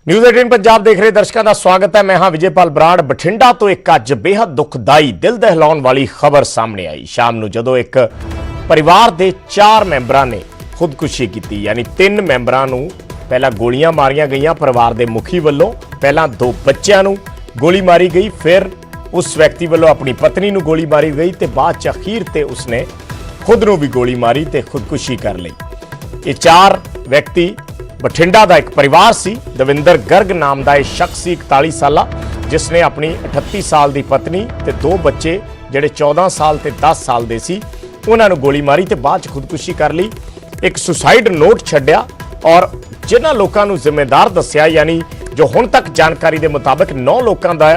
News 18 Punjab देख रहे दर्शकों का स्वागत है। मैं हाँ विजयपाल बराड़। बठिंडा तो एक अज बेहद दुखदाई दिल दहलाउण वाली खबर सामने आई। शाम ਨੂੰ ਜਦੋਂ एक परिवार के 4 ਮੈਂਬਰਾਂ ने खुदकुशी की, यानी 3 ਮੈਂਬਰਾਂ ਨੂੰ पहला गोलियां मारिया गई परिवार के मुखी वालों। पहला 2 बच्चों ਨੂੰ गोली मारी गई, फिर उस व्यक्ति वालों अपनी पत्नी ਨੂੰ गोली मारी गई तो बाद च अखीर ते उसने खुद ਨੂੰ भी गोली मारी तो खुदकुशी कर ली। ये 4 व्यक्ति बठिंडा का एक परिवार सी। दविंदर गर्ग नाम का एक शख्स सी 41 साल, जिसने अपनी 38 साल की पत्नी ते 2 बच्चे ਜਿਹੜੇ 14 साल ते 10 साल ਦੇ ਸੀ ਉਹਨਾਂ ਨੂੰ गोली मारी ਤੇ ਬਾਅਦ ਚ खुदकुशी कर ली। एक सुसाइड नोट ਛੱਡਿਆ और जिन्हां लोगों ਨੂੰ जिम्मेदार दस्सिया, यानी जो हुण तक जानकारी के मुताबिक 9 लोगों का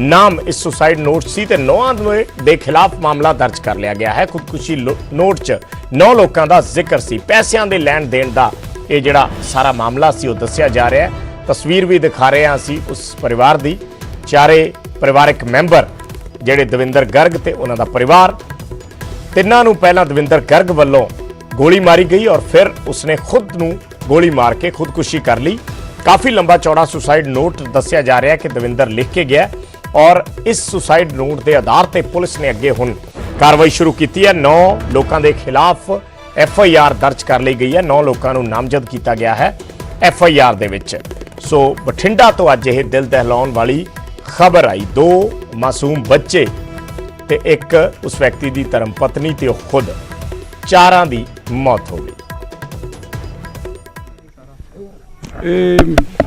नाम इस सुसाइड नोट से 9 के खिलाफ मामला दर्ज कर लिया गया है। खुदकुशी नोट च 9 लोगों का जिक्र सी। पैसों के लैन देन का ये जिहड़ा सारा मामला सी वो दस्सिया जा रहा है। तस्वीर भी दिखा रहे हैं असीं उस परिवार की। चारे परिवारक मैंबर जिहड़े दविंदर गर्ग ते उन्हां दा परिवार, तिन्हां नूं पहलां दविंदर गर्ग वालों गोली मारी गई और फिर उसने खुद नूं गोली मार के खुदकुशी कर ली। काफ़ी लंबा चौड़ा सुसाइड नोट दस्सिया जा रहा है कि दविंदर लिख के गया और इस सुसाइड नोट के आधार पर पुलिस ने अगे हुण कार्रवाई शुरू की है। 9 लोगों के खिलाफ FIR दर्ज कर ली गई है। 9 लोगों को नामजद किया गया है FIR दे विच। सो बठिंडा तो अज यह दिल दहलाउण वाली खबर आई। 2 मासूम बच्चे ते एक उस व्यक्ति की धर्म पत्नी ते खुद, 4 की मौत हो गई।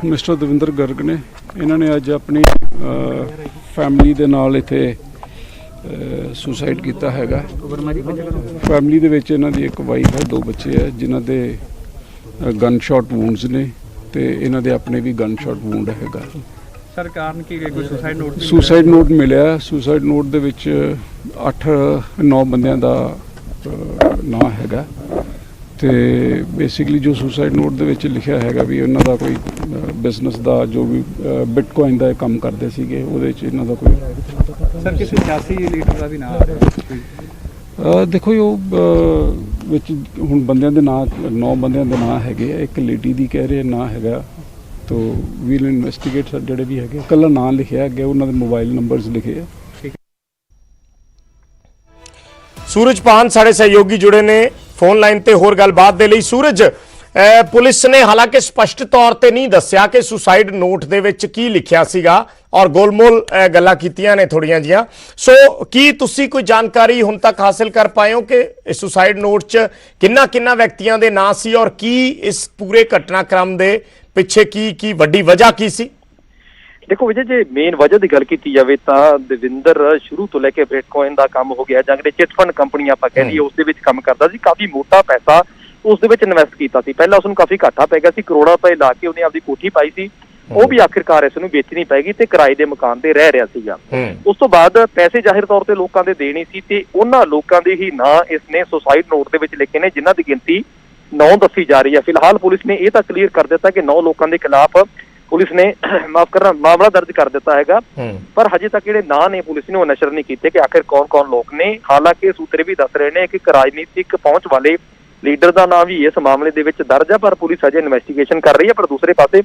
मिस्टर दविंदर गर्ग ने इन्होंने अज अपनी फैमिली दे नाल इत्थे सुसाइड किया हैगा। फैमिली दे विच इन्हां दी एक वाइफ है, 2 बच्चे है जिन्हां दे गन शॉट वूंड्स ने ते इन्हां दे अपने भी गन शॉट वूंड हैगा। सरकार ने की कोई सुसाइड नोट मिलिया। सुसाइड नोट दे विच 8-9 बंदियां दा नाम हैगा ते बेसिकली जो सुसाइड नोट दे विच लिखिया हैगा भी इन्हां दा कोई बिजनेस दा जो भी बिटकॉइन दा काम करदे सीगे ਉਹਦੇ ਚ इन्हां दा कोई सर किसी सियासी लीडर का भी नाम देखो यो विच हुण बंदियां दे नाम 9 बंदियां दे नाम हैगे। एक लेडी दी कह रहे नाम हैगा तो वील इन्वेस्टिगेट सर ਜਿਹੜੇ ਵੀ ਹੈਗੇ ਕੱਲਾ ਨਾਮ ਲਿਖਿਆ ਅੱਗੇ ਉਹਨਾਂ ਦੇ ਮੋਬਾਈਲ ਨੰਬਰਸ ਲਿਖੇ ਆ। सूरज पान साढ़े सहयोगी जुड़े ने फोन लाइन ते होर गलबात दे लई। सूरज, पुलिस ने हालांकि स्पष्ट तौर पर नहीं दस्सिया कि सुसाइड नोट दे विच की लिखिया सीगा और गोलमोल गल्लां कीतियां ने थोड़ियां जिहां। सो की तुसी कोई जानकारी हुण तक हासिल कर पाए हो कि इस सुसाइड नोट च किन्ना व्यक्तियां दे नाम सी और की इस पूरे घटनाक्रम दे पिछे की वड्डी वजह की सी? देखो विजय जी, मेन वजह की गल की जाए तो दविंदर शुरू तो लैके बिटकॉइन का काम हो गया, जां चिटफंड कंपनी आप कह लीए उस काम करता सी। काफ़ी मोटा पैसा उस इन्वेस्ट किया। पहला उसनूं काफ़ी घाटा पै गया सी, करोड़ों रुपए ला के उन्हें आपकी कोठी पाई सी, वो भी आखिरकार इसनूं बेचनी पैगी ते किराए के मकान ते रह रहा सीगा। उस तो बाद पैसे जाहिर तौर पर लोगों के देने सी ते उन्हां लोगों के ही ना इसने सुसाइड नोट के विच लिखे ने जिन्हां दी गिनती 9 दसी जा रही है। फिलहाल पुलिस ने यह तो क्लीयर कर दिता कि 9 लोगों के खिलाफ पुलिस ने माफ करना मामला दर्ज कर दिता है, पर हजे तक जिहड़े नाम ने पुलिस ने वो नशर नहीं किए कि आखिर कौन कौन लोग ने। हालांकि सूत्रे भी दस रहे हैं कि एक राजनीतिक पहुंच वाले लीडर का नाम भी इस मामले दे विच दर्ज है, पर पुलिस अजे इन्वेस्टिगेशन कर रही है। पर दूसरे पासे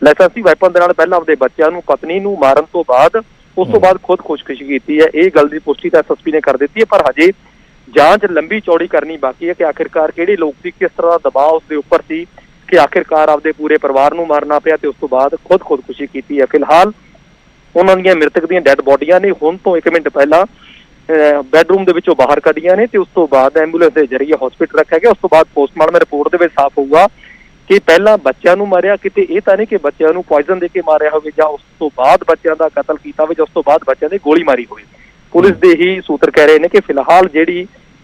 लाइसेंसी वैपन दे नाल पहलां अपने बच्चों नूं पत्नी नूं मारन तो बाद उस तो बाद खुद खुदकुशी की है। ये गल की पुष्टि तो SSP ने कर दी है, पर हजे जांच लंबी चौड़ी करनी बाकी है कि आखिरकार किहड़े लोग सी, किस तरह का दबाव उसके उपर सी कि आखिरकार आपदे पूरे परिवार नूं मारना पिया ते उस तो बाद खुद खुदकुशी की है। फिलहाल उन्हां दीयां मृतक दीयां डैड बॉडियां ने हुण तो 1 मिनट पहला बैडरूम दे विचों बाहर कढियां ने ते उस तो बाद एंबूलेंस के जरिए हॉस्पिटल रखा गया। उस तो बाद पोस्टमार्टम रिपोर्ट दे विच साफ होऊगा कि पहला बच्चों नूं मारिया, किते इह तां नहीं कि बच्चों नूं पॉइजन दे के मारिया होवे जां उस तो बाद बच्चों का कतल कीता होवे जां उस तो बाद बच्चों दे गोली मारी होवे। पुलिस दे ही सूत्र कह रहे हैं कि फिलहाल जिहड़ी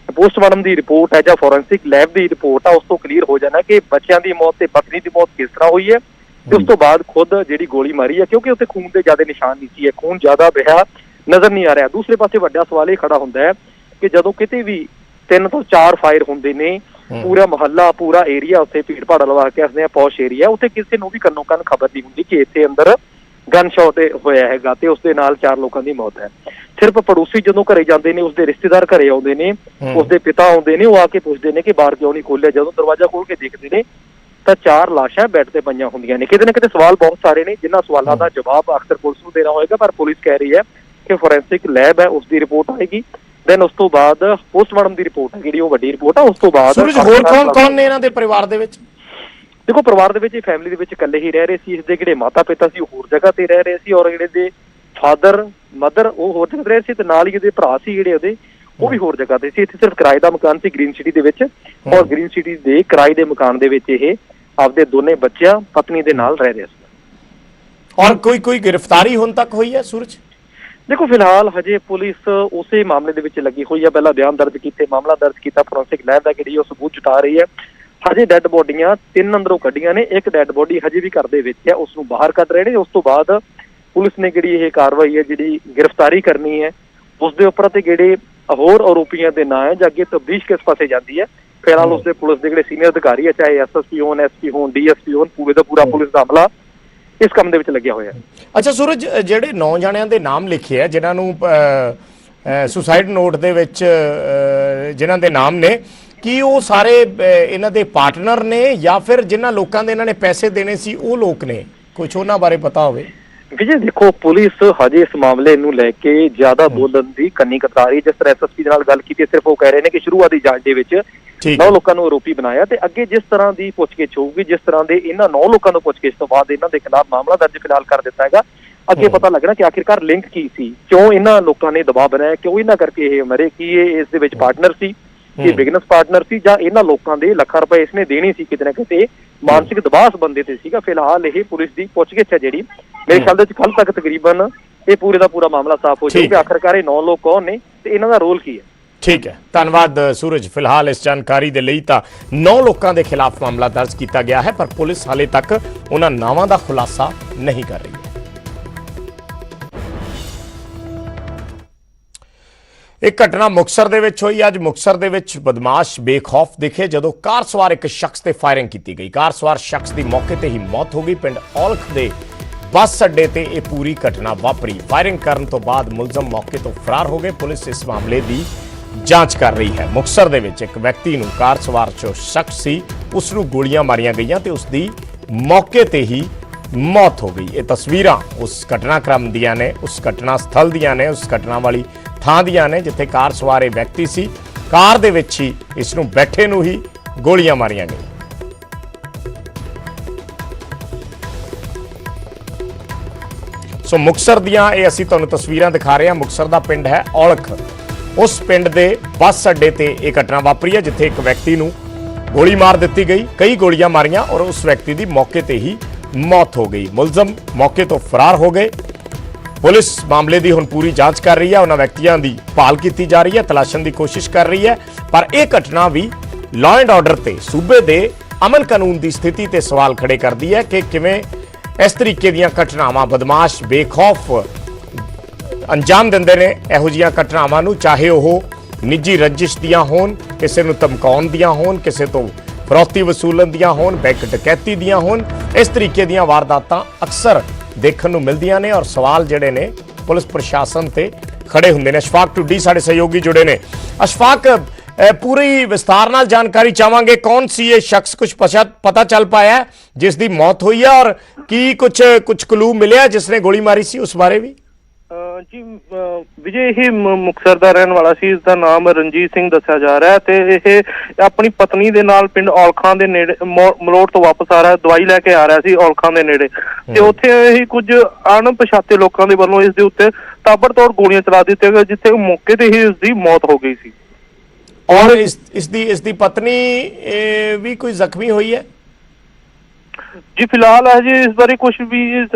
पोस्टमार्टम की रिपोर्ट है, फॉरेंसिक लैब की रिपोर्ट है, उस तो क्लीयर हो जाना कि बच्चों की मौत ते पत्नी की मौत किस तरह हुई है ते उस तो बाद खुद जिहड़ी गोली मारी है, क्योंकि उत्ते खून के ज्यादा निशान नहीं सी, खून ज्यादा बहा नजर नहीं आ रहा। दूसरे पासे वड्डा सवाल ये खड़ा होंदा है कि जदों किते भी 3 तो 4 फायर होंदे ने, पूरा मोहल्ला पूरा एरिया उत्थे भीड़ भाड़ लवा के आखदे पौश एरिया, उत्थे किसी नूं भी कन्नो कन खबर नहीं हुंदी कि इत्थे अंदर गन शॉट होया हैगा ते उस दे नाल 4 लोगों की मौत है। सिर्फ पड़ोसी जो घरे जाते हैं, उसके रिश्तेदार घरे आते हैं, उसके पिता आते हैं, वो आके पूछते हैं कि बाहर क्यों नहीं खोलिया। जो दरवाजा खोल के देखते हैं ਤਾਂ 4 ਲਾਸ਼ਾਂ ਬੈੱਡ ਤੇ ਪਈਆਂ ਹੁੰਦੀਆਂ ਨੇ। ਕਿਤੇ ਨਾ ਕਿਤੇ ਸਵਾਲ ਬਹੁਤ ਸਾਰੇ ਨੇ, ਜਿਨ੍ਹਾਂ ਸਵਾਲਾਂ ਦਾ ਜਵਾਬ ਅਕਸਰ ਪੁਲਿਸ ਨੂੰ ਦੇਣਾ ਹੋਏਗਾ, ਪਰ ਪੁਲਿਸ ਕਹਿ ਰਹੀ ਹੈ ਕਿ ਫੋਰੈਂਸਿਕ ਲੈਬ ਹੈ, ਉਸ ਦੀ ਰਿਪੋਰਟ ਆਏਗੀ, ਦੈਨ ਉਸ ਤੋਂ ਬਾਅਦ ਪੋਸਟਮਾਰਟਮ ਦੀ ਰਿਪੋਰਟ ਹੈ ਜਿਹੜੀ ਉਹ ਵੱਡੀ ਰਿਪੋਰਟ ਆ। ਉਸ ਤੋਂ ਬਾਅਦ ਸੂਰਜ, ਹੋਰ ਕੌਣ ਨੇ ਇਹਨਾਂ ਦੇ ਪਰਿਵਾਰ ਦੇ ਵਿੱਚ? ਦੇਖੋ, ਪਰਿਵਾਰ ਦੇ ਵਿੱਚ ਇਹ ਫੈਮਿਲੀ ਦੇ ਵਿੱਚ ਇਕੱਲੇ ਹੀ ਰਹਿ ਰਹੇ ਸੀ। ਇਸਦੇ ਜਿਹੜੇ ਮਾਤਾ ਪਿਤਾ ਸੀ ਉਹ ਹੋਰ ਜਗ੍ਹਾ ਤੇ ਰਹਿ ਰਹੇ ਸੀ, ਔਰ ਜਿਹੜੇ ਦੇ ਫਾਦਰ ਮਦਰ ਉਹ ਹੋਰ ਜਗ੍ਹਾ ਤੇ ਰਹਿ ਰਹੇ ਸੀ, ਤੇ ਨਾਲ ਹੀ ਇਹਦੇ ਭਰਾ ਸੀ ਜਿਹੜੇ ਉਹਦੇ, ਉਹ ਵੀ ਹੋਰ ਜਗ੍ਹਾ ਤੇ ਸੀ। ਇੱਥੇ ਸਿਰਫ ਕਿਰਾਏ ਦਾ ਮਕਾਨ ਸੀ ਗ੍ਰੀਨ ਸਿਟੀ ਦੇ ਵਿੱਚ, ਔਰ ਗ੍ਰੀਨ ਸਿਟੀ ਦੇ ਕਿਰਾਏ ਦੇ ਮਕਾਨ ਦੇ ਵਿੱਚ ਇਹ ਆਪਦੇ ਦੋਨੇ ਬੱਚਿਆਂ ਪਤਨੀ ਦੇ ਨਾਲ ਰਹਿ ਰਹੇ ਸੀ। ਔਰ ਕੋਈ ਗ੍ਰਿਫਤਾਰੀ ਹੁਣ ਤੱਕ ਹੋਈ ਹੈ ਸੂਰਜ? ਦੇਖੋ, ਫਿਲਹਾਲ ਹਜੇ ਪੁਲਿਸ ਉਸੇ ਮਾਮਲੇ ਦੇ ਵਿੱਚ ਲੱਗੀ ਹੋਈ ਹੈ। ਪਹਿਲਾਂ ਬਿਆਨ ਦਰਜ ਕੀਤੇ, ਮਾਮਲਾ ਦਰਜ ਕੀਤਾ, ਫੋਰੈਂਸਿਕ ਲੈਬ ਹੈ ਜਿਹੜੀ ਉਹ ਸਬੂਤ ਜੁਟਾ ਰਹੀ ਹੈ। ਹਜੇ ਡੈੱਡ ਬੋਡੀਆਂ 3 ਅੰਦਰੋਂ ਕੱਢੀਆਂ ਨੇ, ਇੱਕ ਡੈੱਡ ਬੋਡੀ ਹਜੇ ਵੀ ਘਰ ਦੇ ਵਿੱਚ ਹੈ, ਉਸ ਨੂੰ ਬਾਹਰ ਕੱਢ ਰਹੇ ਨੇ। ਉਸ ਤੋਂ ਬਾਅਦ ਪੁਲਿਸ ਨੇ ਜਿਹੜੀ ਇਹ ਕਾਰਵਾਈ ਹੈ, ਜਿਹੜੀ ਗ੍ਰਿਫਤਾਰੀ ਕਰਨੀ ਹੈ, ਉਸ ਦੇ ਉੱਪਰ ਤੇ ਜਿਹੜੇ ਹੋਰ ਆਰੋਪੀਆਂ ਦੇ ਨਾਂ ਹੈ ਜਾਂ ਅੱਗੇ ਤਬਦੀਸ਼ ਕਿਸ ਪਾਸੇ ਜਾਂਦੀ ਹੈ। ਫਿਲਹਾਲ ਉਸਦੇ ਪੁਲਿਸ ਦੇ ਜਿਹੜੇ ਸੀਨੀਅਰ ਅਧਿਕਾਰੀ ਹੈ, ਚਾਹੇ ਐਸਐਸਪੀ ਹੋਣ, ਐਸਪੀ ਹੋਣ, ਡੀਐਸਪੀ ਹੋਣ, ਪੂਰੇ ਦਾ ਪੂਰਾ ਪੁਲਿਸ ਦਾ ਅਮਲਾ ਇਸ ਕੰਮ ਦੇ ਵਿੱਚ ਲੱਗਿਆ ਹੋਇਆ ਹੈ। ਅੱਛਾ ਸੂਰਜ, ਜਿਹੜੇ 9 ਜਣਿਆਂ ਦੇ ਨਾਮ ਲਿਖੇ ਆ ਜਿਨ੍ਹਾਂ ਨੂੰ ਸੁਸਾਈਡ ਨੋਟ ਦੇ ਵਿੱਚ ਜਿਨ੍ਹਾਂ ਦੇ ਨਾਮ ਨੇ, ਕੀ ਉਹ ਸਾਰੇ ਇਹਨਾਂ ਦੇ ਪਾਰਟਨਰ ਨੇ ਜਾਂ ਫਿਰ ਜਿਨ੍ਹਾਂ ਲੋਕਾਂ ਦੇ ਇਹਨਾਂ ਨੇ ਪੈਸੇ ਦੇਣੇ ਸੀ ਉਹ ਲੋਕ ਨੇ? ਕੁਝ ਉਹਨਾਂ ਬਾਰੇ ਪਤਾ ਹੋਵੇ? ਵਿਜੇ, ਦੇਖੋ, ਪੁਲਿਸ ਹਜੇ ਇਸ ਮਾਮਲੇ ਨੂੰ ਲੈ ਕੇ ਜ਼ਿਆਦਾ ਬੋਲਣ ਦੀ ਕੰਨੀ ਕਤਰਾ ਰਹੀ। ਜਿਸ ਤਰ੍ਹਾਂ ਐਸਐਸਪੀ ਦੇ ਨਾਲ ਗੱਲ ਕੀਤੀ, ਸਿਰਫ ਉਹ ਕਹਿ ਰਹੇ ਨੇ ਕਿ ਸ਼ੁਰੂਆਤੀ ਜਾਂਚ ਦੇ ਵਿੱਚ 9 ਲੋਕਾਂ ਨੂੰ ਆਰੋਪੀ ਬਣਾਇਆ, ਤੇ ਅੱਗੇ ਜਿਸ ਤਰ੍ਹਾਂ ਦੀ ਪੁੱਛਗਿੱਛ ਹੋਊਗੀ, ਜਿਸ ਤਰ੍ਹਾਂ ਦੇ ਇਹਨਾਂ 9 ਲੋਕਾਂ ਨੂੰ ਪੁੱਛਗਿੱਛ ਤੋਂ ਬਾਅਦ ਇਹਨਾਂ ਦੇ ਖਿਲਾਫ ਮਾਮਲਾ ਦਰਜ ਫਿਲਹਾਲ ਕਰ ਦਿੱਤਾ ਹੈਗਾ। ਅੱਗੇ ਪਤਾ ਲੱਗਣਾ ਕਿ ਆਖਿਰਕਾਰ ਲਿੰਕ ਕੀ ਸੀ, ਕਿਉਂ ਇਹਨਾਂ ਲੋਕਾਂ ਨੇ ਦਬਾਅ ਬਣਾਇਆ, ਕਿਉਂ ਇਹਨਾਂ ਕਰਕੇ ਇਹ ਮਰੇ, ਕੀ ਇਹ ਇਸ ਦੇ ਵਿੱਚ ਪਾਰਟਨਰ ਸੀ, ਇਹ ਬਿਜ਼ਨਸ ਪਾਰਟਨਰ ਸੀ, ਜਾਂ ਇਹਨਾਂ ਲੋਕਾਂ ਦੇ ਲੱਖਾਂ ਰੁਪਏ ਇਸਨੇ ਦੇਣੇ ਸੀ, ਕਿਤੇ ਨਾ ਕਿਤੇ ਮਾਨਸਿਕ ਦਬਾਅ ਬੰਦੇ ਤੇ ਸੀਗਾ। ਫਿਲਹਾਲ ਇਹ ਪੁਲਿਸ ਦੀ ਪੁੱਛਗਿੱਛ ਹੈ ਜਿਹੜੀ, ਮੇਰੇ ਖਿਆਲ ਦੇ ਵਿੱਚ ਕੱਲ ਤੱਕ ਤਕਰੀਬਨ ਇਹ ਪੂਰੇ ਦਾ ਪੂਰਾ ਮਾਮਲਾ ਸਾਫ਼ ਹੋ ਜਾਊਗਾ। ਆਖਿਰਕਾਰ ਇਹ 9 ਲੋਕ ਕੌਣ ਨੇ ਤੇ ਇਹਨਾਂ ਦਾ ਰੋਲ ਕੀ ਹੈ। ਠੀਕ ਹੈ, ਧੰਨਵਾਦ ਸੂਰਜ। ਫਿਲਹਾਲ ਇਸ ਜਾਣਕਾਰੀ ਦੇ ਲਈ ਤਾਂ 9 ਲੋਕਾਂ ਦੇ ਖਿਲਾਫ ਮਾਮਲਾ ਦਰਜ ਕੀਤਾ ਗਿਆ ਹੈ, ਪਰ ਪੁਲਿਸ ਹਾਲੇ ਤੱਕ ਉਹਨਾਂ ਨਾਵਾਂ ਦਾ ਖੁਲਾਸਾ ਨਹੀਂ ਕਰ ਰਹੀ ਹੈ। ਇੱਕ ਘਟਨਾ ਮੁਕਤਸਰ ਦੇ ਵਿੱਚ ਹੋਈ। ਅੱਜ ਮੁਕਤਸਰ ਦੇ ਵਿੱਚ ਬਦਮਾਸ਼ ਬੇਖੌਫ ਦਿਖੇ ਜਦੋਂ ਕਾਰ ਸਵਾਰ ਇੱਕ ਸ਼ਖਸ ਤੇ ਫਾਇਰਿੰਗ ਕੀਤੀ ਗਈ। ਕਾਰ ਸਵਾਰ ਸ਼ਖਸ ਦੀ ਮੌਕੇ ਤੇ ਹੀ ਮੌਤ ਹੋ ਗਈ। ਪਿੰਡ ਔਲਖ ਦੇ ਬੱਸ ਅੱਡੇ ਤੇ ਇਹ ਪੂਰੀ ਘਟਨਾ ਵਾਪਰੀ। ਫਾਇਰਿੰਗ ਕਰਨ ਤੋਂ ਬਾਅਦ ਮੁਲਜ਼ਮ ਮੌਕੇ ਤੋਂ ਫਰਾਰ ਹੋ ਗਏ। ਪੁਲਿਸ ਇਸ ਮਾਮਲੇ ਦੀ ਜਾਂਚ ਕਰ ਰਹੀ ਹੈ। ਮੁਕਤਸਰ ਦੇ ਵਿੱਚ ਇੱਕ ਵਿਅਕਤੀ ਨੂੰ, ਕਾਰ ਸਵਾਰ ਜੋ ਸ਼ਖਸ ਸੀ, ਉਸ ਨੂੰ ਗੋਲੀਆਂ ਮਾਰੀਆਂ ਗਈਆਂ ਤੇ ਉਸ ਦੀ ਮੌਕੇ ਤੇ ਹੀ ਮੌਤ ਹੋ ਗਈ। ਇਹ ਤਸਵੀਰਾਂ ਉਸ ਘਟਨਾਕ੍ਰਮ ਦੀਆਂ ਨੇ, ਉਸ ਘਟਨਾ ਸਥਲ ਦੀਆਂ ਨੇ, ਉਸ ਘਟਨਾ ਵਾਲੀ ਥਾਂ ਦੀਆਂ ਨੇ ਜਿੱਥੇ ਕਾਰ ਸਵਾਰ ਇਹ ਵਿਅਕਤੀ ਸੀ। ਕਾਰ ਦੇ ਵਿੱਚ ਹੀ ਇਸ ਨੂੰ ਬੈਠੇ ਨੂੰ ਹੀ ਗੋਲੀਆਂ ਮਾਰੀਆਂ ਗਈਆਂ। ਸੋ ਮੁਕਤਸਰ ਦੀਆਂ ਇਹ ਅਸੀਂ ਤੁਹਾਨੂੰ ਤਸਵੀਰਾਂ ਦਿਖਾ ਰਹੇ ਹਾਂ। ਮੁਕਤਸਰ ਦਾ ਪਿੰਡ ਹੈ ਔਲਖ। ਉਸ ਪਿੰਡ ਦੇ ਬੱਸ ਅੱਡੇ ਤੇ ਇਹ ਘਟਨਾ ਵਾਪਰੀ ਹੈ ਜਿੱਥੇ ਇੱਕ ਵਿਅਕਤੀ ਨੂੰ ਗੋਲੀ ਮਾਰ ਦਿੱਤੀ ਗਈ। ਕਈ ਗੋਲੀਆਂ ਮਾਰੀਆਂ ਔਰ ਉਸ ਵਿਅਕਤੀ ਦੀ ਮੌਕੇ ਤੇ ਹੀ ਮੌਤ ਹੋ ਗਈ। ਮੁਲਜ਼ਮ ਮੌਕੇ ਤੋਂ ਫਰਾਰ ਹੋ ਗਏ। ਪੁਲਿਸ ਮਾਮਲੇ ਦੀ ਹੁਣ ਪੂਰੀ ਜਾਂਚ ਕਰ ਰਹੀ ਹੈ। ਉਹਨਾਂ ਵਿਅਕਤੀਆਂ ਦੀ ਭਾਲ ਕੀਤੀ ਜਾ ਰਹੀ ਹੈ, ਤਲਾਸ਼ਣ ਦੀ ਕੋਸ਼ਿਸ਼ ਕਰ ਰਹੀ ਹੈ। ਪਰ ਇਹ ਘਟਨਾ ਵੀ ਲਾਅ ਐਂਡ ਆਰਡਰ ਤੇ, ਸੂਬੇ ਦੇ ਅਮਨ ਕਾਨੂੰਨ ਦੀ ਸਥਿਤੀ ਤੇ ਸਵਾਲ ਖੜੇ ਕਰਦੀ ਹੈ ਕਿ ਕਿਵੇਂ ਇਸ ਤਰੀਕੇ ਦੀਆਂ ਘਟਨਾਵਾਂ ਬਦਮਾਸ਼ ਬੇਖੌਫ ਅੰਜਾਮ ਦਿੰਦੇ ਨੇ ਇਹੋ ਜਿਹੀਆਂ ਘਟਨਾਵਾਂ ਨੂੰ, ਚਾਹੇ ਉਹ ਨਿੱਜੀ ਰੰਜਿਸ਼ ਦੀਆਂ ਹੋਣ, ਕਿਸੇ ਨੂੰ ਧਮਕਾਉਣ ਦੀਆਂ ਹੋਣ, ਕਿਸੇ ਤੋਂ ਫਰੌਤੀ ਵਸੂਲਣ ਦੀਆਂ ਹੋਣ, ਬੈਂਕ ਡਕੈਤੀ ਦੀਆਂ ਹੋਣ। ਇਸ ਤਰੀਕੇ ਦੀਆਂ ਵਾਰਦਾਤਾਂ ਅਕਸਰ ਦੇਖਣ ਨੂੰ ਮਿਲਦੀਆਂ ਨੇ ਔਰ ਸਵਾਲ ਜਿਹੜੇ ਨੇ ਪੁਲਿਸ ਪ੍ਰਸ਼ਾਸਨ ਤੇ ਖੜੇ ਹੁੰਦੇ ਨੇ। ਅਸ਼ਫਾਕ ਟੁੱਡੀ ਸਾਡੇ ਸਹਿਯੋਗੀ ਜੁੜੇ ਨੇ। ਅਸ਼ਫਾਕ, ਪੂਰੀ ਵਿਸਤਾਰ ਨਾਲ ਜਾਣਕਾਰੀ ਚਾਹਾਂਗੇ। ਕੌਣ ਸੀ ਇਹ ਸ਼ਖਸ? ਕੁਝ ਪਤਾ ਚੱਲ ਪਾਇਆ ਜਿਸ ਦੀ ਮੌਤ ਹੋਈ ਹੈ ਔਰ ਕੀ ਕੁਝ ਕਲੂ ਮਿਲਿਆ ਜਿਸ ਨੇ ਗੋਲੀ ਮਾਰੀ ਸੀ ਉਸ ਬਾਰੇ ਵੀ? ਜੀ ਵਿਜੇ, ਇਹ ਮੁਕਤਸਰ ਦਾ ਰਹਿਣ ਵਾਲਾ ਸੀ। ਇਸ ਦਾ ਨਾਮ ਰਣਜੀਤ ਸਿੰਘ ਦੱਸਿਆ ਜਾ ਰਿਹਾ ਹੈ ਤੇ ਇਹ ਆਪਣੀ ਪਤਨੀ ਦੇ ਨਾਲ ਪਿੰਡ ਔਲਖਾਂ ਦੇ ਨੇੜੇ ਮਲੋਟ ਤੋਂ ਵਾਪਸ ਆ ਰਿਹਾ, ਦਵਾਈ ਲੈ ਕੇ ਆ ਰਿਹਾ ਸੀ ਔਲਖਾਂ ਦੇ ਨੇੜੇ, ਤੇ ਉੱਥੇ ਹੀ ਕੁਝ ਅਣਪਛਾਤੇ ਲੋਕਾਂ ਦੇ ਵੱਲੋਂ ਇਸ ਦੇ ਉੱਤੇ ਤਾਬੜਤੋੜ ਗੋਲੀਆਂ ਚਲਾ ਦਿੱਤੀਆਂ ਗਈਆਂ, ਜਿੱਥੇ ਮੌਕੇ ਤੇ ਹੀ ਇਸ ਦੀ ਮੌਤ ਹੋ ਗਈ ਸੀ। ਔਰ ਇਸ ਦੀ ਪਤਨੀ ਵੀ ਕੋਈ ਜ਼ਖਮੀ ਹੋਈ ਹੈ? ਜੀ ਫਿਲਹਾਲ ਹਜੇ ਇਸ ਬਾਰੇ ਕੁਝ ਵੀ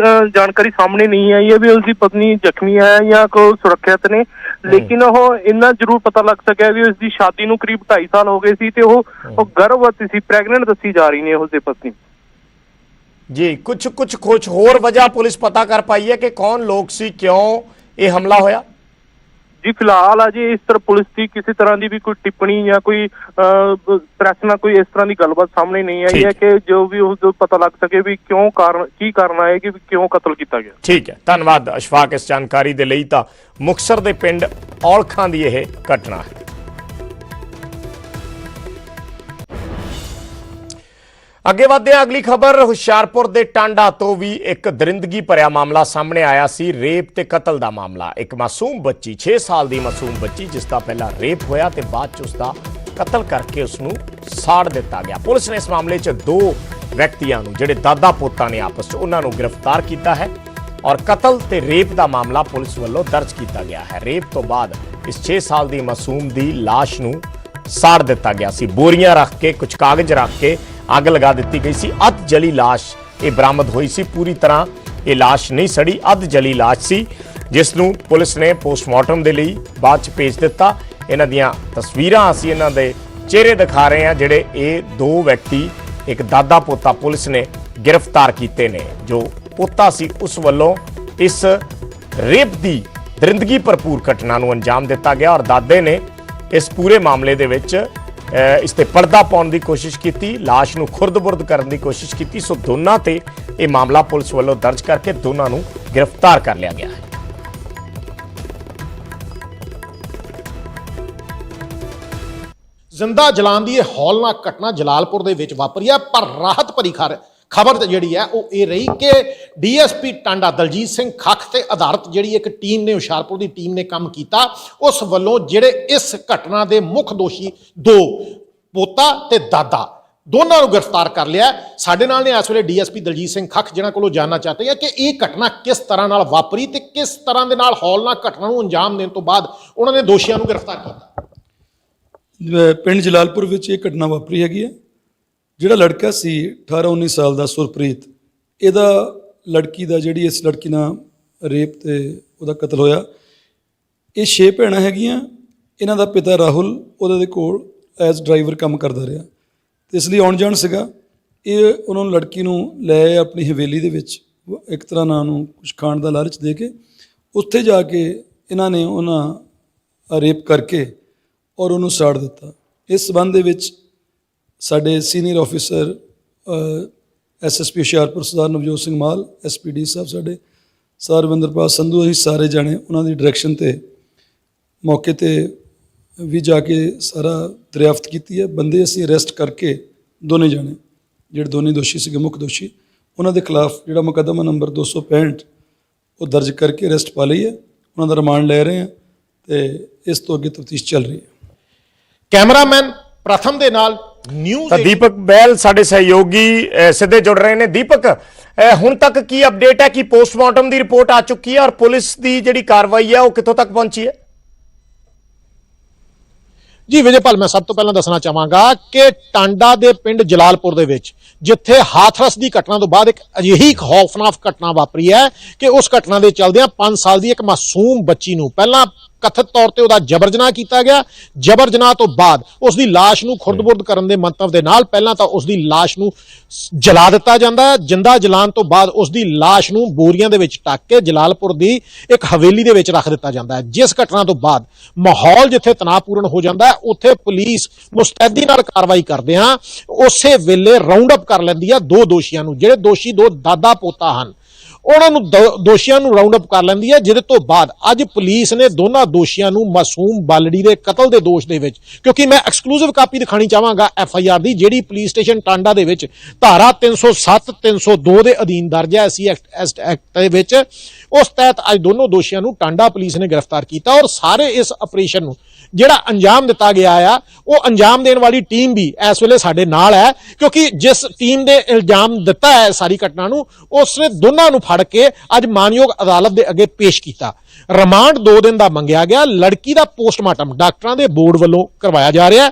ਜਾਣਕਾਰੀ ਸਾਹਮਣੇ ਨਹੀਂ ਆਈ ਹੈ ਵੀ ਉਸਦੀ ਪਤਨੀ ਜ਼ਖਮੀ ਹੈ ਜਾਂ ਕੋਈ ਸੁਰੱਖਿਅਤ ਨੇ, ਲੇਕਿਨ ਉਹ ਇੰਨਾ ਜ਼ਰੂਰ ਪਤਾ ਲੱਗ ਸਕਿਆ ਵੀ ਉਸਦੀ ਸ਼ਾਦੀ ਨੂੰ ਕਰੀਬ 2.5 ਸਾਲ ਹੋ ਗਏ ਸੀ ਤੇ ਉਹ ਗਰਭਵਤੀ ਸੀ, ਪ੍ਰੈਗਨੈਂਟ ਦੱਸੀ ਜਾ ਰਹੀ ਨੇ ਉਸਦੀ ਪਤਨੀ। ਜੀ, ਕੁਝ ਹੋਰ ਵਜ੍ਹਾ ਪੁਲਿਸ ਪਤਾ ਕਰ ਪਾਈ ਹੈ ਕਿ ਕੌਣ ਲੋਕ ਸੀ, ਕਿਉਂ ਇਹ ਹਮਲਾ ਹੋਇਆ? ਜੀ ਫਿਲਹਾਲ ਅਜੇ ਇਸ ਤਰ੍ਹਾਂ ਪੁਲਿਸ ਦੀ ਕਿਸੇ ਤਰ੍ਹਾਂ ਦੀ ਵੀ ਕੋਈ ਟਿੱਪਣੀ ਜਾਂ ਕੋਈ ਪ੍ਰੈਸ ਨਾਲ ਕੋਈ ਇਸ ਤਰ੍ਹਾਂ ਦੀ ਗੱਲਬਾਤ ਸਾਹਮਣੇ ਨਹੀਂ ਆਈ ਹੈ ਕਿ ਜੋ ਵੀ ਉਸ ਨੂੰ ਪਤਾ ਲੱਗ ਸਕੇ ਵੀ ਕੀ ਕਾਰਨ ਹੈ ਕਿ ਕਿਉਂ ਕਤਲ ਕੀਤਾ ਗਿਆ। ਠੀਕ ਹੈ, ਧੰਨਵਾਦ ਅਸ਼ਫਾਕ ਇਸ ਜਾਣਕਾਰੀ ਦੇ ਲਈ। ਤਾਂ ਮੁਕਤਸਰ ਦੇ ਪਿੰਡ ਔਲਖਾਂ ਦੀ ਇਹ ਘਟਨਾ ਹੈ। ਅੱਗੇ ਵਧਦੇ ਹਾਂ ਅਗਲੀ ਖਬਰ। ਹੁਸ਼ਿਆਰਪੁਰ ਦੇ ਟਾਂਡਾ ਤੋਂ ਵੀ ਇੱਕ ਦਰਿੰਦਗੀ ਭਰਿਆ ਮਾਮਲਾ ਸਾਹਮਣੇ ਆਇਆ ਸੀ। ਰੇਪ ਤੇ ਕਤਲ ਦਾ ਮਾਮਲਾ। ਇੱਕ ਮਾਸੂਮ ਬੱਚੀ 6 ਸਾਲ ਦੀ ਮਾਸੂਮ ਬੱਚੀ ਜਿਸ ਦਾ ਪਹਿਲਾਂ ਰੇਪ ਹੋਇਆ ਤੇ ਬਾਅਦ ਚ ਉਸ ਦਾ ਕਤਲ ਕਰਕੇ ਉਸ ਨੂੰ ਸਾੜ ਦਿੱਤਾ ਗਿਆ। ਪੁਲਿਸ ਨੇ ਇਸ ਮਾਮਲੇ 'ਚ 2 ਵਿਅਕਤੀਆਂ ਨੂੰ ਜਿਹੜੇ ਦਾਦਾ ਪੋਤਾ ਨੇ ਆਪਸ 'ਚ ਉਹਨਾਂ ਨੂੰ ਗ੍ਰਿਫਤਾਰ ਕੀਤਾ ਹੈ ਔਰ ਕਤਲ ਤੇ ਰੇਪ ਦਾ ਮਾਮਲਾ ਪੁਲਿਸ ਵੱਲੋਂ ਦਰਜ ਕੀਤਾ ਗਿਆ ਹੈ। ਰੇਪ ਤੋਂ ਬਾਅਦ ਇਸ 6 ਸਾਲ ਦੀ ਮਾਸੂਮ ਦੀ ਲਾਸ਼ ਨੂੰ ਸਾੜ ਦਿੱਤਾ ਗਿਆ ਸੀ। ਬੋਰੀਆਂ ਰੱਖ ਕੇ ਕੁਝ ਕਾਗਜ਼ ਰੱਖ ਕੇ ਅੱਗ ਲਗਾ ਦਿੱਤੀ ਗਈ ਸੀ। ਅੱਧ ਜਲੀ ਲਾਸ਼ ਇਹ ਬਰਾਮਦ ਹੋਈ ਸੀ। ਪੂਰੀ ਤਰ੍ਹਾਂ ਇਹ ਲਾਸ਼ ਨਹੀਂ ਸੜੀ, ਅੱਧ ਜਲੀ ਲਾਸ਼ ਸੀ ਜਿਸ ਨੂੰ ਪੁਲਿਸ ਨੇ ਪੋਸਟਮਾਰਟਮ ਦੇ ਲਈ ਬਾਅਦ ਚ ਭੇਜ ਦਿੱਤਾ। ਇਹਨਾਂ ਦੀਆਂ ਤਸਵੀਰਾਂ ਅਸੀਂ ਇਹਨਾਂ ਦੇ ਚਿਹਰੇ ਦਿਖਾ ਰਹੇ ਹਾਂ। ਜਿਹੜੇ ਇਹ 2 ਵਿਅਕਤੀ ਇੱਕ ਦਾਦਾ ਪੋਤਾ ਪੁਲਿਸ ਨੇ ਗ੍ਰਿਫਤਾਰ ਕੀਤੇ ਨੇ। ਜੋ ਪੋਤਾ ਸੀ ਉਸ ਵੱਲੋਂ ਇਸ ਰੇਪ ਦੀ ਦਰਿੰਦਗੀ ਭਰਪੂਰ ਘਟਨਾ ਨੂੰ ਅੰਜਾਮ ਦਿੱਤਾ ਗਿਆ ਔਰ ਦਾਦੇ ਨੇ ਇਸ ਪੂਰੇ ਮਾਮਲੇ ਦੇ ਵਿੱਚ ਇਸ ਤੇ ਪਰਦਾ ਪਾਉਣ ਦੀ ਕੋਸ਼ਿਸ਼ ਕੀਤੀ, ਲਾਸ਼ ਨੂੰ ਖੁਰਦ-ਬੁਰਦ ਕਰਨ ਦੀ ਕੋਸ਼ਿਸ਼ ਕੀਤੀ। ਸੋ ਦੋਨਾਂ ਤੇ ਇਹ ਮਾਮਲਾ ਪੁਲਿਸ ਵੱਲੋਂ ਦਰਜ ਕਰਕੇ ਦੋਨਾਂ ਨੂੰ ਗ੍ਰਿਫਤਾਰ ਕਰ ਲਿਆ ਗਿਆ ਹੈ। ਜ਼ਿੰਦਾ ਜਲਾਉਣ ਦੀ ਇਹ ਹੌਲਨਾਕ ਘਟਨਾ ਜਲਾਲਪੁਰ ਦੇ ਵਿੱਚ ਵਾਪਰੀ ਹੈ। ਪਰ ਰਾਹਤ ਭਰੀ ਖਬਰ ਜਿਹੜੀ ਹੈ ਉਹ ਇਹ ਰਹੀ ਕਿ ਡੀਐਸਪੀ ਟਾਂਡਾ ਦਲਜੀਤ ਸਿੰਘ ਖੱਖ ਤੇ ਆਧਾਰਿਤ ਜਿਹੜੀ ਇੱਕ ਟੀਮ ਨੇ, ਹੁਸ਼ਿਆਰਪੁਰ ਦੀ ਟੀਮ ਨੇ ਕੰਮ ਕੀਤਾ। ਉਸ ਵੱਲੋਂ ਜਿਹੜੇ ਇਸ ਘਟਨਾ ਦੇ ਮੁੱਖ ਦੋਸ਼ੀ 2 ਪੋਤਾ ਤੇ ਦਾਦਾ ਦੋਨਾਂ ਨੂੰ ਗ੍ਰਿਫਤਾਰ ਕਰ ਲਿਆ। ਸਾਡੇ ਨਾਲ ਨੇ ਇਸ ਵੇਲੇ ਡੀਐਸਪੀ ਦਲਜੀਤ ਸਿੰਘ ਖੱਖ ਜਿਨ੍ਹਾਂ ਕੋਲੋਂ ਜਾਣਨਾ ਚਾਹਤੇ ਹਾਂ ਕਿ ਇਹ ਘਟਨਾ ਕਿਸ ਤਰ੍ਹਾਂ ਨਾਲ ਵਾਪਰੀ ਤੇ ਕਿਸ ਤਰ੍ਹਾਂ ਦੇ ਨਾਲ ਹੌਲਨਾਕ ਘਟਨਾ ਨੂੰ ਅੰਜਾਮ ਦੇਣ ਤੋਂ ਬਾਅਦ ਉਹਨਾਂ ਨੇ ਦੋਸ਼ੀਆਂ ਨੂੰ ਗ੍ਰਿਫਤਾਰ ਕੀਤਾ। ਪਿੰਡ ਜਲਾਲਪੁਰ ਵਿੱਚ ਇਹ ਘਟਨਾ ਵਾਪਰੀ ਹੈਗੀ ਹੈ। ਜਿਹੜਾ ਲੜਕਾ ਸੀ 18-19 ਸਾਲ ਦਾ ਸੁਰਪ੍ਰੀਤ, ਇਹਦਾ ਲੜਕੀ ਦਾ ਜਿਹੜੀ ਇਸ ਲੜਕੀ ਨਾਲ ਰੇਪ ਤੇ ਉਹਦਾ ਕਤਲ ਹੋਇਆ। ਇਹ 6 ਭੈਣਾਂ ਹੈਗੀਆਂ। ਇਹਨਾਂ ਦਾ ਪਿਤਾ ਰਾਹੁਲ ਉਹਦੇ ਦੇ ਕੋਲ ਐਜ਼ ਡਰਾਈਵਰ ਕੰਮ ਕਰਦਾ ਰਿਹਾ ਤੇ ਇਸ ਲਈ ਆਉਣ ਜਾਣ ਸੀਗਾ। ਇਹ ਉਹਨਾਂ ਨੂੰ ਲੜਕੀ ਨੂੰ ਲੈ ਆਏ ਆਪਣੀ ਹਵੇਲੀ ਦੇ ਵਿੱਚ, ਇੱਕ ਤਰ੍ਹਾਂ ਨਾਲ ਨੂੰ ਕੁਛ ਖਾਣ ਦਾ ਲਾਲਚ ਦੇ ਕੇ। ਉੱਥੇ ਜਾ ਕੇ ਇਹਨਾਂ ਨੇ ਉਹਨਾਂ ਰੇਪ ਕਰਕੇ ਔਰ ਉਹਨੂੰ ਸਾੜ ਦਿੱਤਾ। ਇਸ ਸੰਬੰਧ ਦੇ ਵਿੱਚ ਸਾਡੇ ਸੀਨੀਅਰ ਆਫਿਸਰ ਐਸਐਸਪੀ ਹੁਸ਼ਿਆਰਪੁਰ ਸਰਦਾਰ ਨਵਜੋਤ ਸਿੰਘ ਮਾਲ, ਐਸਪੀਡੀ ਸਾਹਿਬ ਸਾਡੇ ਸਰ ਰਵਿੰਦਰਪਾਲ ਸੰਧੂ, ਅਸੀਂ ਸਾਰੇ ਜਾਣੇ ਉਹਨਾਂ ਦੀ ਡਾਇਰੈਕਸ਼ਨ ਤੇ ਮੌਕੇ ਤੇ ਵੀ ਜਾ ਕੇ ਸਾਰਾ ਦਰਿਆਫਤ ਕੀਤੀ ਹੈ। ਬੰਦੇ ਅਸੀਂ ਅਰੈਸਟ ਕਰਕੇ ਦੋਨੇ ਜਾਣੇ ਜਿਹੜੇ ਦੋਨੇ ਦੋਸ਼ੀ ਸੀਗੇ, ਮੁੱਖ ਦੋਸ਼ੀ, ਉਹਨਾਂ ਦੇ ਖਿਲਾਫ ਜਿਹੜਾ ਮੁਕੱਦਮਾ ਨੰਬਰ 265 ਉਹ ਦਰਜ ਕਰਕੇ ਅਰੈਸਟ ਪਾ ਲਈ ਹੈ। ਉਹਨਾਂ ਦਾ ਰਿਮਾਂਡ ਲੈ ਰਹੇ ਹਾਂ ਤੇ ਇਸ ਤੋਂ ਅੱਗੇ ਤਫਤੀਸ਼ ਚੱਲ ਰਹੀ ਹੈ। ਕੈਮਰਾਮੈਨ ਪ੍ਰਥਮ ਦੇ ਨਾਲ ਨਿਊਜ਼ ਤਾਂ ਦੀਪਕ ਬੈਲ ਸਾਡੇ ਸਹਿਯੋਗੀ ਸਿੱਧੇ ਜੁੜ ਰਹੇ ਨੇ। ਦੀਪਕ, ਹੁਣ ਤੱਕ ਕੀ ਅਪਡੇਟ ਹੈ ਕਿ ਪੋਸਟਮਾਰਟਮ ਦੀ ਰਿਪੋਰਟ ਆ ਚੁੱਕੀ ਹੈ ਔਰ ਪੁਲਿਸ ਦੀ ਜਿਹੜੀ ਕਾਰਵਾਈ ਹੈ ਉਹ ਕਿੱਥੋਂ ਤੱਕ ਪਹੁੰਚੀ ਹੈ? ਜੀ ਵਿਜੇਪਾਲ, ਮੈਂ ਸਭ ਤੋਂ ਪਹਿਲਾਂ ਦੱਸਣਾ ਚਾਹਾਂਗਾ ਕਿ ਟਾਂਡਾ ਦੇ ਪਿੰਡ ਜਲਾਲਪੁਰ ਦੇ ਵਿੱਚ ਜਿੱਥੇ ਹਾਥਰਸ ਦੀ ਘਟਨਾ ਤੋਂ ਬਾਅਦ ਇੱਕ ਅਜਿਹੀ ਖੌਫਨਾਕ ਘਟਨਾ ਵਾਪਰੀ ਹੈ ਕਿ ਉਸ ਘਟਨਾ ਦੇ ਚੱਲਦਿਆਂ 5 ਸਾਲ ਦੀ ਇੱਕ ਮਾਸੂਮ ਬੱਚੀ ਨੂੰ ਪਹਿਲਾਂ ਕਥਿਤ ਤੌਰ ਤੇ ਉਹਦਾ ਜਬਰ ਜਨਾਹ ਕੀਤਾ ਗਿਆ। ਜਬਰ ਜਨਾਹ ਤੋਂ ਬਾਅਦ ਉਸ ਦੀ ਲਾਸ਼ ਨੂੰ ਖੁਰਦ-ਬੁਰਦ ਕਰਨ ਦੇ ਮੰਤਵ ਦੇ ਨਾਲ ਪਹਿਲਾਂ ਤਾਂ ਉਸ ਦੀ ਲਾਸ਼ ਨੂੰ ਜਲਾ ਦਿੱਤਾ ਜਾਂਦਾ ਹੈ। ਜਿੰਦਾ ਜਲਾਉਣ ਤੋਂ ਬਾਅਦ ਉਸ ਦੀ ਲਾਸ਼ ਨੂੰ ਬੋਰੀਆਂ ਦੇ ਵਿੱਚ ਢੱਕ ਕੇ ਜਲਾਲਪੁਰ ਦੀ ਇੱਕ ਹਵੇਲੀ ਦੇ ਵਿੱਚ ਰੱਖ ਦਿੱਤਾ ਜਾਂਦਾ ਹੈ। ਜਿਸ ਘਟਨਾ ਤੋਂ ਬਾਅਦ ਮਾਹੌਲ ਜਿੱਥੇ ਤਣਾਅਪੂਰਨ ਹੋ ਜਾਂਦਾ ਹੈ, ਉੱਥੇ ਪੁਲਿਸ ਮੁਸਤੈਦੀ ਨਾਲ ਕਾਰਵਾਈ ਕਰਦਿਆਂ ਉਸੇ ਵੇਲੇ ਰਾਉਂਡ ਅਪ ਕਰ ਲੈਂਦੀ ਹੈ 2 ਦੋਸ਼ੀਆਂ ਨੂੰ। ਜਿਹੜੇ ਦੋਸ਼ੀ 2 ਦਾਦਾ ਪੋਤਾ ਹਨ, ਉਹਨਾਂ ਨੂੰ ਦੋਸ਼ੀਆਂ ਨੂੰ ਰਾਉਂਡ ਅਪ ਕਰ ਲੈਂਦੀ ਹੈ। ਜਿਹਦੇ ਤੋਂ ਬਾਅਦ ਅੱਜ ਪੁਲਿਸ ਨੇ ਦੋਨਾਂ ਦੋਸ਼ੀਆਂ ਨੂੰ ਮਾਸੂਮ ਬਾਲੜੀ ਦੇ ਕਤਲ ਦੇ ਦੋਸ਼ ਦੇ ਵਿੱਚ, ਕਿਉਂਕਿ ਮੈਂ ਐਕਸਕਲੂਸਿਵ ਕਾਪੀ ਦਿਖਾਣੀ ਚਾਹਾਂਗਾ FIR ਦੀ ਜਿਹੜੀ ਪੁਲਿਸ ਸਟੇਸ਼ਨ ਟਾਂਡਾ ਦੇ ਵਿੱਚ ਧਾਰਾ 307 302 ਦੇ ਅਧੀਨ ਦਰਜ ਹੈ SC ਐਕਟ ਦੇ ਵਿੱਚ। ਉਸ ਤਹਿਤ ਅੱਜ ਦੋਨੋਂ ਦੋਸ਼ੀਆਂ ਨੂੰ ਟਾਂਡਾ ਪੁਲਿਸ ਨੇ ਗ੍ਰਿਫਤਾਰ ਕੀਤਾ ਔਰ ਸਾਰੇ ਇਸ ਆਪਰੇਸ਼ਨ ਨੂੰ ਜਿਹੜਾ ਅੰਜਾਮ ਦਿੱਤਾ ਗਿਆ ਆ ਉਹ ਅੰਜਾਮ ਦੇਣ ਵਾਲੀ ਟੀਮ ਵੀ ਇਸ ਵੇਲੇ ਸਾਡੇ ਨਾਲ ਹੈ, ਕਿਉਂਕਿ ਜਿਸ ਟੀਮ ਨੇ ਇਲਜ਼ਾਮ ਦਿੱਤਾ ਹੈ ਸਾਰੀ ਘਟਨਾ ਨੂੰ, ਉਸਨੇ ਦੋਨਾਂ ਨੂੰ ਫੜ ਕੇ ਅੱਜ ਮਾਨਯੋਗ ਅਦਾਲਤ ਦੇ ਅੱਗੇ ਪੇਸ਼ ਕੀਤਾ। ਰਿਮਾਂਡ 2 ਦਿਨ ਦਾ ਮੰਗਿਆ ਗਿਆ। ਲੜਕੀ ਦਾ ਪੋਸਟਮਾਰਟਮ ਡਾਕਟਰਾਂ ਦੇ ਬੋਰਡ ਵੱਲੋਂ ਕਰਵਾਇਆ ਜਾ ਰਿਹਾ ਹੈ।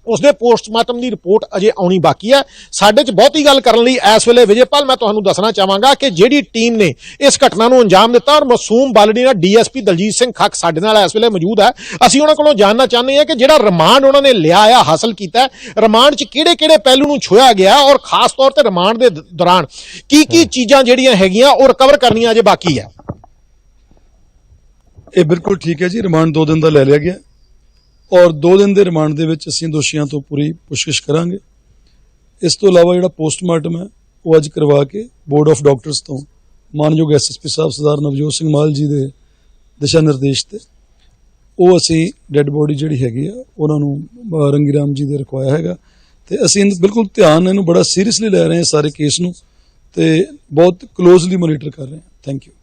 ਉਸਦੇ ਪੋਸਟਮਾਰਟਮ ਦੀ ਰਿਪੋਰਟ ਅਜੇ ਆਉਣੀ ਬਾਕੀ ਹੈ। ਸਾਡੇ 'ਚ ਬਹੁਤੀ ਗੱਲ ਕਰਨ ਲਈ ਇਸ ਵੇਲੇ ਵਿਜੇਪਾਲ ਮੈਂ ਤੁਹਾਨੂੰ ਦੱਸਣਾ ਚਾਹਾਂਗਾ ਕਿ ਜਿਹੜੀ ਟੀਮ ਨੇ ਇਸ ਘਟਨਾ ਨੂੰ ਅੰਜਾਮ ਦਿੱਤਾ ਔਰ ਮਾਸੂਮ ਬਾਲੜੀ ਨਾਲ ਡੀਐਸਪੀ ਦਲਜੀਤ ਸਿੰਘ ਖੱਖ ਸਾਡੇ ਨਾਲ ਇਸ ਵੇਲੇ ਮੌਜੂਦ ਹੈ। ਅਸੀਂ ਉਹਨਾਂ ਕੋਲੋਂ ਜਾਣਨਾ ਚਾਹੁੰਦੇ ਹਾਂ ਕਿ ਜਿਹੜਾ ਰਿਮਾਂਡ ਉਹਨਾਂ ਨੇ ਲਿਆ ਆ, ਹਾਸਲ ਕੀਤਾ, ਰਿਮਾਂਡ 'ਚ ਕਿਹੜੇ-ਕਿਹੜੇ ਪਹਿਲੂ ਨੂੰ ਛੋਇਆ ਗਿਆ ਔਰ ਖਾਸ ਤੌਰ ਤੇ ਰਿਮਾਂਡ ਦੇ ਦੌਰਾਨ ਕੀ ਚੀਜ਼ਾਂ ਜਿਹੜੀਆਂ ਹੈਗੀਆਂ ਉਹ ਰਿਕਵਰ ਕਰਨੀਆਂ ਅਜੇ ਬਾਕੀ ਹੈ। ਇਹ ਬਿਲਕੁਲ ਠੀਕ ਹੈ ਜੀ। ਰਿਮਾਂਡ 2 ਦਿਨ ਦਾ ਲੈ ਲਿਆ ਗਿਆ ਔਰ 2 ਦਿਨ ਦੇ ਰਿਮਾਂਡ ਦੇ ਵਿੱਚ ਅਸੀਂ ਦੋਸ਼ੀਆਂ ਤੋਂ ਪੂਰੀ ਪੁੱਛਗਿੱਛ ਕਰਾਂਗੇ। ਇਸ ਤੋਂ ਇਲਾਵਾ ਜਿਹੜਾ ਪੋਸਟਮਾਰਟਮ ਹੈ ਉਹ ਅੱਜ ਕਰਵਾ ਕੇ ਬੋਰਡ ਆਫ ਡਾਕਟਰਸ ਤੋਂ ਮਾਨਯੋਗ ਐਸਐਸਪੀ ਸਾਹਿਬ ਸਰਦਾਰ ਨਵਜੋਤ ਸਿੰਘ ਮਾਲ ਜੀ ਦੇ ਦਿਸ਼ਾ ਨਿਰਦੇਸ਼ ਤੇ ਉਹ ਅਸੀਂ ਡੈੱਡ ਬੋਡੀ ਜਿਹੜੀ ਹੈਗੀ ਆ ਉਹਨਾਂ ਨੂੰ ਰੰਗੀ ਰਾਮ ਜੀ ਦੇ ਰਖਵਾਇਆ ਹੈਗਾ ਤੇ ਅਸੀਂ ਬਿਲਕੁਲ ਧਿਆਨ ਇਹਨੂੰ ਬੜਾ ਸੀਰੀਅਸਲੀ ਲੈ ਰਹੇ ਹਾਂ ਸਾਰੇ ਕੇਸ ਨੂੰ ਤੇ ਬਹੁਤ ਕਲੋਜ਼ਲੀ ਮੋਨੀਟਰ ਕਰ ਰਹੇ ਹਾਂ। Thank you.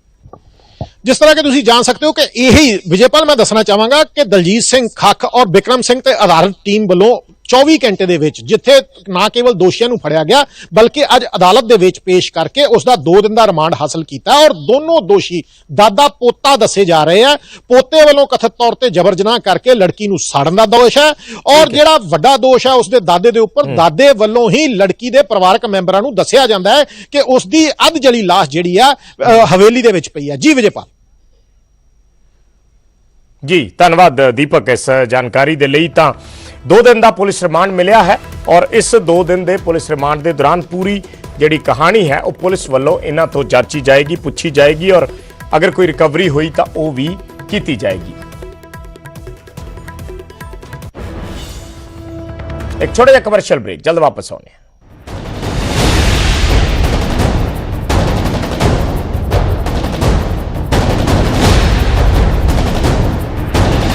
जिस तरह के तुसी जान सकते हो कि यही विजयपाल मैं दसना चाहांगा कि दलजीत सिंह खख और बिक्रम सिंह ते आधारित टीम ਵੱਲੋਂ 24 ਘੰਟੇ ਦੇ ਵਿੱਚ ਜਿੱਥੇ ਨਾ ਕੇਵਲ ਦੋਸ਼ੀਆਂ ਨੂੰ ਫੜਿਆ ਗਿਆ ਬਲਕਿ ਅੱਜ ਅਦਾਲਤ ਦੇ ਵਿੱਚ ਪੇਸ਼ ਕਰਕੇ ਉਸ ਦਾ 2 ਦਿਨ ਦਾ ਰਿਮਾਂਡ ਹਾਸਲ ਕੀਤਾ ਔਰ ਦੋਨੋਂ ਦੋਸ਼ੀ ਦਾਦਾ ਪੋਤਾ ਦੱਸੇ ਜਾ ਰਹੇ ਆ। ਪੋਤੇ ਵੱਲੋਂ ਕਥਿਤ ਤੌਰ ਤੇ ਜਬਰ ਜਨਾਹ ਕਰਕੇ ਲੜਕੀ ਨੂੰ ਸਾੜਨ ਦਾ ਦੋਸ਼ ਹੈ ਔਰ ਜਿਹੜਾ ਵੱਡਾ ਦੋਸ਼ ਹੈ ਉਸ ਦੇ ਦਾਦੇ ਦੇ ਉੱਪਰ ਦਾਦੇ ਵੱਲੋਂ ਹੀ ਲੜਕੀ ਦੇ ਪਰਿਵਾਰਕ ਮੈਂਬਰਾਂ ਨੂੰ ਦੱਸਿਆ ਜਾਂਦਾ ਹੈ ਕਿ ਉਸ ਦੀ ਅੱਧ ਜਲੀ ਲਾਸ਼ ਜਿਹੜੀ ਆ ਹਵੇਲੀ ਦੇ ਵਿੱਚ ਪਈ ਹੈ। ਜੀ ਵਿਜੇਪਾਲ ਜੀ ਧੰਨਵਾਦ ਦੀਪਕ ਇਸ ਜਾਣਕਾਰੀ ਦੇ ਲਈ। ਤਾਂ 2 ਦਿਨ ਦਾ ਪੁਲਿਸ ਰਿਮਾਂਡ ਮਿਲਿਆ ਹੈ ਔਰ ਇਸ 2 ਦਿਨ ਦੇ ਪੁਲਿਸ ਰਿਮਾਂਡ ਦੇ ਦੌਰਾਨ ਪੂਰੀ ਜਿਹੜੀ ਕਹਾਣੀ ਹੈ ਉਹ ਪੁਲਿਸ ਵੱਲੋਂ ਇਹਨਾਂ ਤੋਂ ਜਾਂਚੀ ਜਾਏਗੀ, ਪੁੱਛੀ ਜਾਏਗੀ ਔਰ ਅਗਰ ਕੋਈ ਰਿਕਵਰੀ ਹੋਈ ਤਾਂ ਉਹ ਵੀ ਕੀਤੀ ਜਾਏਗੀ। ਇੱਕ ਛੋਟਾ ਜਿਹਾ ਕਮਰਸ਼ੀਅਲ ਬ੍ਰੇਕ, ਜਲਦ ਵਾਪਸ ਆਉਂਦੇ ਹਾਂ।